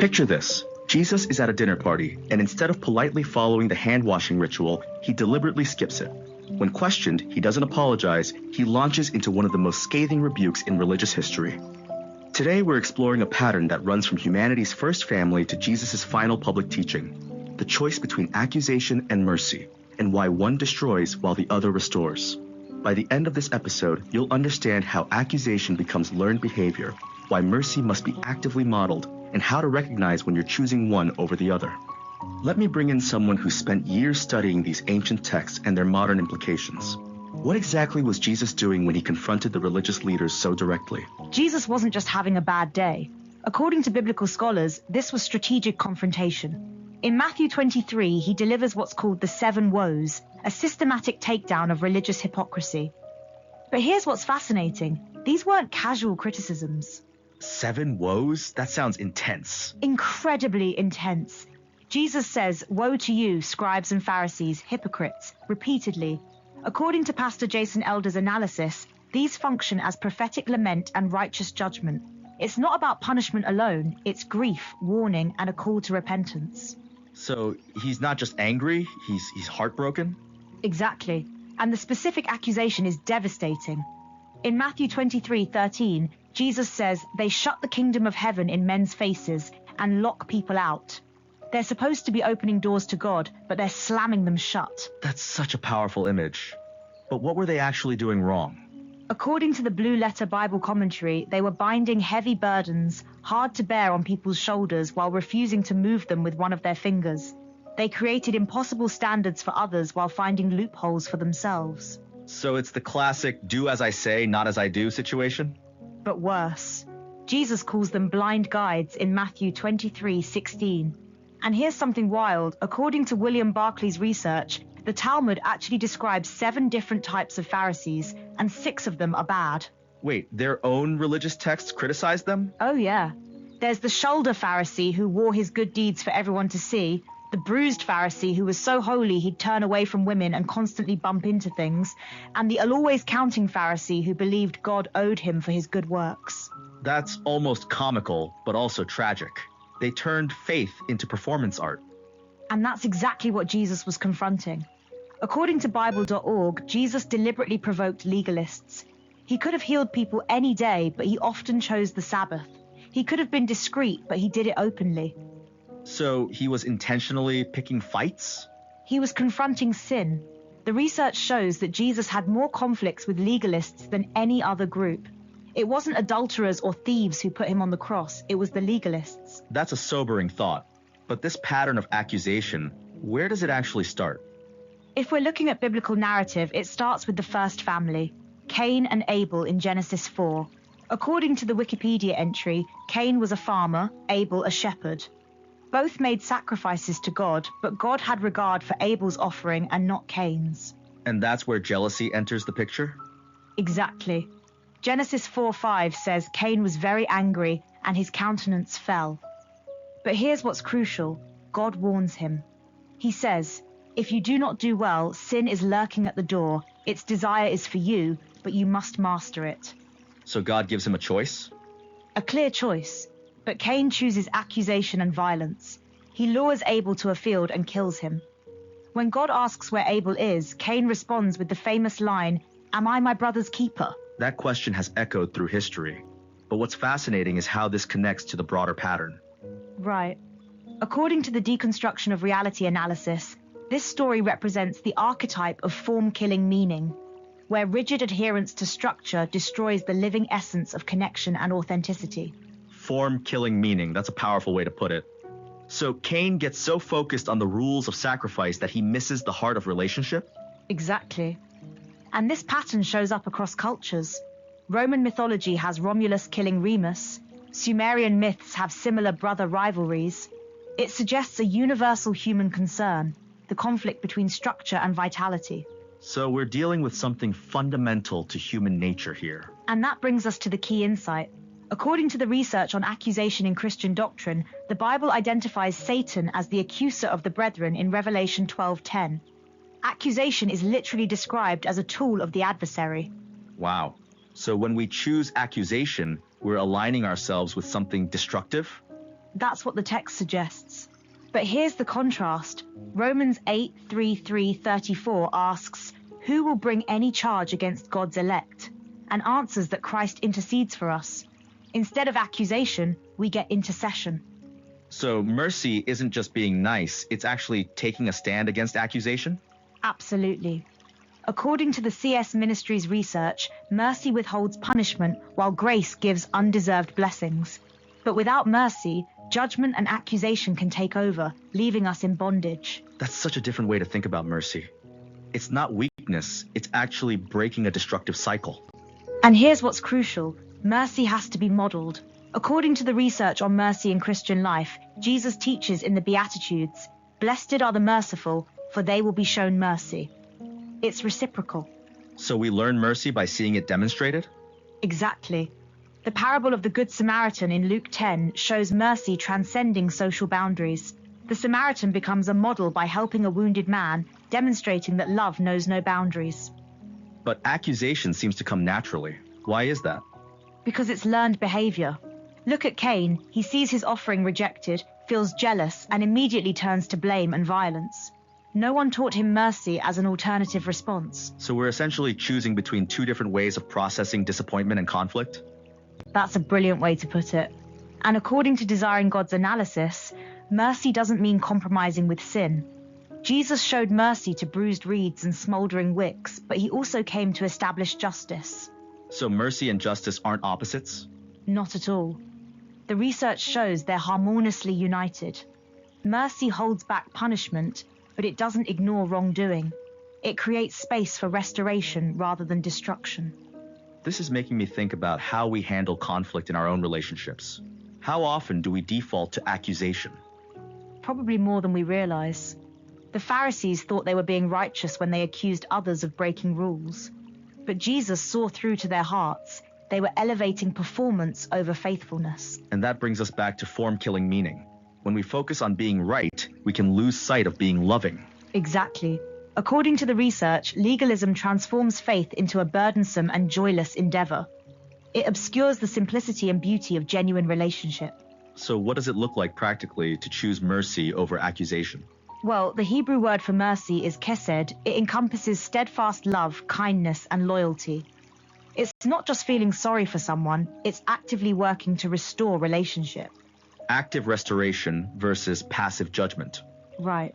Picture this. Jesus is at a dinner party, and instead of politely following the hand-washing ritual, he deliberately skips it. When questioned, he doesn't apologize, he launches into one of the most scathing rebukes in religious history. Today, we're exploring a pattern that runs from humanity's first family to Jesus' final public teaching, the choice between accusation and mercy, and why one destroys while the other restores. By the end of this episode, you'll understand how accusation becomes learned behavior, why mercy must be actively modeled, and how to recognize when you're choosing one over the other. Let me bring in someone who spent years studying these ancient texts and their modern implications. What exactly was Jesus doing when he confronted the religious leaders so directly? Jesus wasn't just having a bad day. According to biblical scholars, this was strategic confrontation. In Matthew 23, he delivers what's called the 7 woes, a systematic takedown of religious hypocrisy. But here's what's fascinating. These weren't casual criticisms. 7 woes? That sounds intense. Incredibly intense. Jesus says, "Woe to you, scribes and Pharisees, hypocrites," repeatedly. According to Pastor Jason Elder's analysis, these function as prophetic lament and righteous judgment. It's not about punishment alone, it's grief, warning, and a call to repentance. So he's not just angry, he's heartbroken? Exactly. And the specific accusation is devastating. In Matthew 23:13, Jesus says they shut the kingdom of heaven in men's faces and lock people out. They're supposed to be opening doors to God, but they're slamming them shut. That's such a powerful image. But what were they actually doing wrong? According to the Blue Letter Bible commentary, they were binding heavy burdens, hard to bear on people's shoulders while refusing to move them with one of their fingers. They created impossible standards for others while finding loopholes for themselves. So it's the classic do as I say, not as I do situation? But worse. Jesus calls them blind guides in Matthew 23:16. And here's something wild. According to William Barclay's research, the Talmud actually describes 7 different types of Pharisees, and 6 of them are bad. Wait, their own religious texts criticize them? Oh yeah. There's the shoulder Pharisee who wore his good deeds for everyone to see, the bruised Pharisee who was so holy he'd turn away from women and constantly bump into things, and the always counting Pharisee who believed God owed him for his good works. That's almost comical, but also tragic. They turned faith into performance art. And that's exactly what Jesus was confronting. According to Bible.org, Jesus deliberately provoked legalists. He could have healed people any day, but he often chose the Sabbath. He could have been discreet, but he did it openly. So he was intentionally picking fights? He was confronting sin. The research shows that Jesus had more conflicts with legalists than any other group. It wasn't adulterers or thieves who put him on the cross, it was the legalists. That's a sobering thought. But this pattern of accusation, where does it actually start? If we're looking at biblical narrative, it starts with the first family, Cain and Abel in Genesis 4. According to the Wikipedia entry, Cain was a farmer, Abel a shepherd. Both made sacrifices to God, but God had regard for Abel's offering and not Cain's. And that's where jealousy enters the picture? Exactly. Genesis 4:5 says Cain was very angry and his countenance fell. But here's what's crucial. God warns him. He says, "If you do not do well, sin is lurking at the door. Its desire is for you, but you must master it." So God gives him a choice? A clear choice. But Cain chooses accusation and violence. He lures Abel to a field and kills him. When God asks where Abel is, Cain responds with the famous line, "Am I my brother's keeper?" That question has echoed through history. But what's fascinating is how this connects to the broader pattern. Right. According to the deconstruction of reality analysis, this story represents the archetype of form-killing meaning, where rigid adherence to structure destroys the living essence of connection and authenticity. Form-killing meaning, that's a powerful way to put it. So Cain gets so focused on the rules of sacrifice that he misses the heart of relationship? Exactly. And this pattern shows up across cultures. Roman mythology has Romulus killing Remus. Sumerian myths have similar brother rivalries. It suggests a universal human concern, the conflict between structure and vitality. So we're dealing with something fundamental to human nature here. And that brings us to the key insight. According to the research on accusation in Christian doctrine, the Bible identifies Satan as the accuser of the brethren in Revelation 12:10. Accusation is literally described as a tool of the adversary. Wow. So when we choose accusation, we're aligning ourselves with something destructive? That's what the text suggests. But here's the contrast. Romans 8:33-34 asks, "Who will bring any charge against God's elect?" and answers that Christ intercedes for us. Instead of accusation, we get intercession. So mercy isn't just being nice, it's actually taking a stand against accusation? Absolutely. According to the CS Ministries research, mercy withholds punishment while grace gives undeserved blessings. But without mercy, judgment and accusation can take over, leaving us in bondage. That's such a different way to think about mercy. It's not weakness, it's actually breaking a destructive cycle. And here's what's crucial. Mercy has to be modeled. According to the research on mercy in Christian life, Jesus teaches in the Beatitudes, "Blessed are the merciful, for they will be shown mercy." It's reciprocal. So we learn mercy by seeing it demonstrated? Exactly. The parable of the Good Samaritan in Luke 10 shows mercy transcending social boundaries. The Samaritan becomes a model by helping a wounded man, demonstrating that love knows no boundaries. But accusation seems to come naturally. Why is that? Because it's learned behavior. Look at Cain. He sees his offering rejected, feels jealous, and immediately turns to blame and violence. No one taught him mercy as an alternative response. So we're essentially choosing between two different ways of processing disappointment and conflict? That's a brilliant way to put it. And according to Desiring God's analysis, mercy doesn't mean compromising with sin. Jesus showed mercy to bruised reeds and smoldering wicks, but he also came to establish justice. So mercy and justice aren't opposites? Not at all. The research shows they're harmoniously united. Mercy holds back punishment, but it doesn't ignore wrongdoing. It creates space for restoration rather than destruction. This is making me think about how we handle conflict in our own relationships. How often do we default to accusation? Probably more than we realize. The Pharisees thought they were being righteous when they accused others of breaking rules. But Jesus saw through to their hearts. They were elevating performance over faithfulness. And that brings us back to form-killing meaning. When we focus on being right, we can lose sight of being loving. Exactly. According to the research, legalism transforms faith into a burdensome and joyless endeavor. It obscures the simplicity and beauty of genuine relationship. So what does it look like practically to choose mercy over accusation? Well, the Hebrew word for mercy is chesed. It encompasses steadfast love, kindness, and loyalty. It's not just feeling sorry for someone, it's actively working to restore relationship. Active restoration versus passive judgment. Right.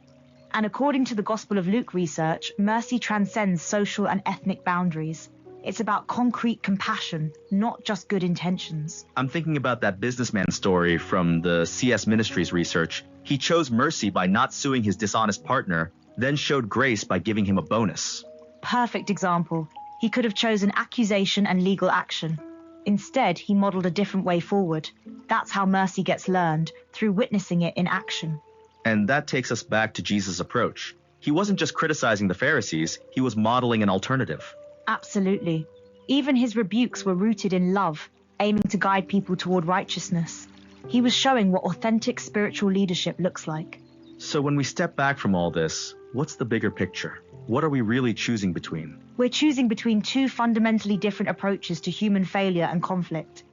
And according to the Gospel of Luke research, mercy transcends social and ethnic boundaries. It's about concrete compassion, not just good intentions. I'm thinking about that businessman story from the CS Ministries research. He chose mercy by not suing his dishonest partner, then showed grace by giving him a bonus. Perfect example. He could have chosen accusation and legal action. Instead, he modeled a different way forward. That's how mercy gets learned, through witnessing it in action. And that takes us back to Jesus' approach. He wasn't just criticizing the Pharisees, he was modeling an alternative. Absolutely. Even his rebukes were rooted in love, aiming to guide people toward righteousness. He was showing what authentic spiritual leadership looks like. So when we step back from all this, what's the bigger picture? What are we really choosing between? We're choosing between two fundamentally different approaches to human failure and conflict.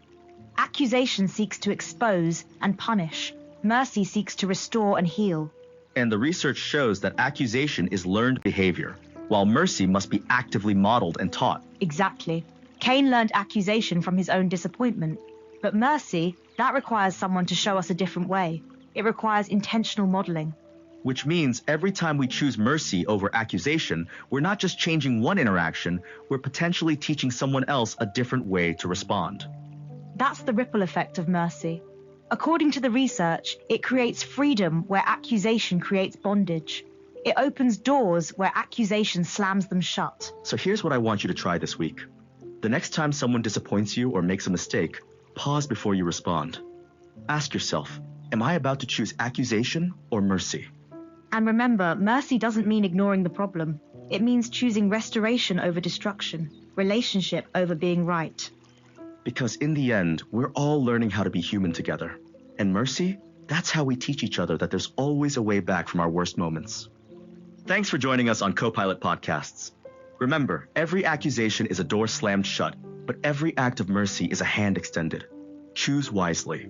Accusation seeks to expose and punish. Mercy seeks to restore and heal. And the research shows that accusation is learned behavior, while mercy must be actively modeled and taught. Exactly. Cain learned accusation from his own disappointment. But mercy, that requires someone to show us a different way. It requires intentional modeling. Which means every time we choose mercy over accusation, we're not just changing one interaction, we're potentially teaching someone else a different way to respond. That's the ripple effect of mercy. According to the research, it creates freedom where accusation creates bondage. It opens doors where accusation slams them shut. So here's what I want you to try this week. The next time someone disappoints you or makes a mistake, pause before you respond. Ask yourself, am I about to choose accusation or mercy? And remember, mercy doesn't mean ignoring the problem. It means choosing restoration over destruction, relationship over being right. Because in the end, we're all learning how to be human together. And mercy, that's how we teach each other that there's always a way back from our worst moments. Thanks for joining us on Copilot Podcasts. Remember, every accusation is a door slammed shut, but every act of mercy is a hand extended. Choose wisely.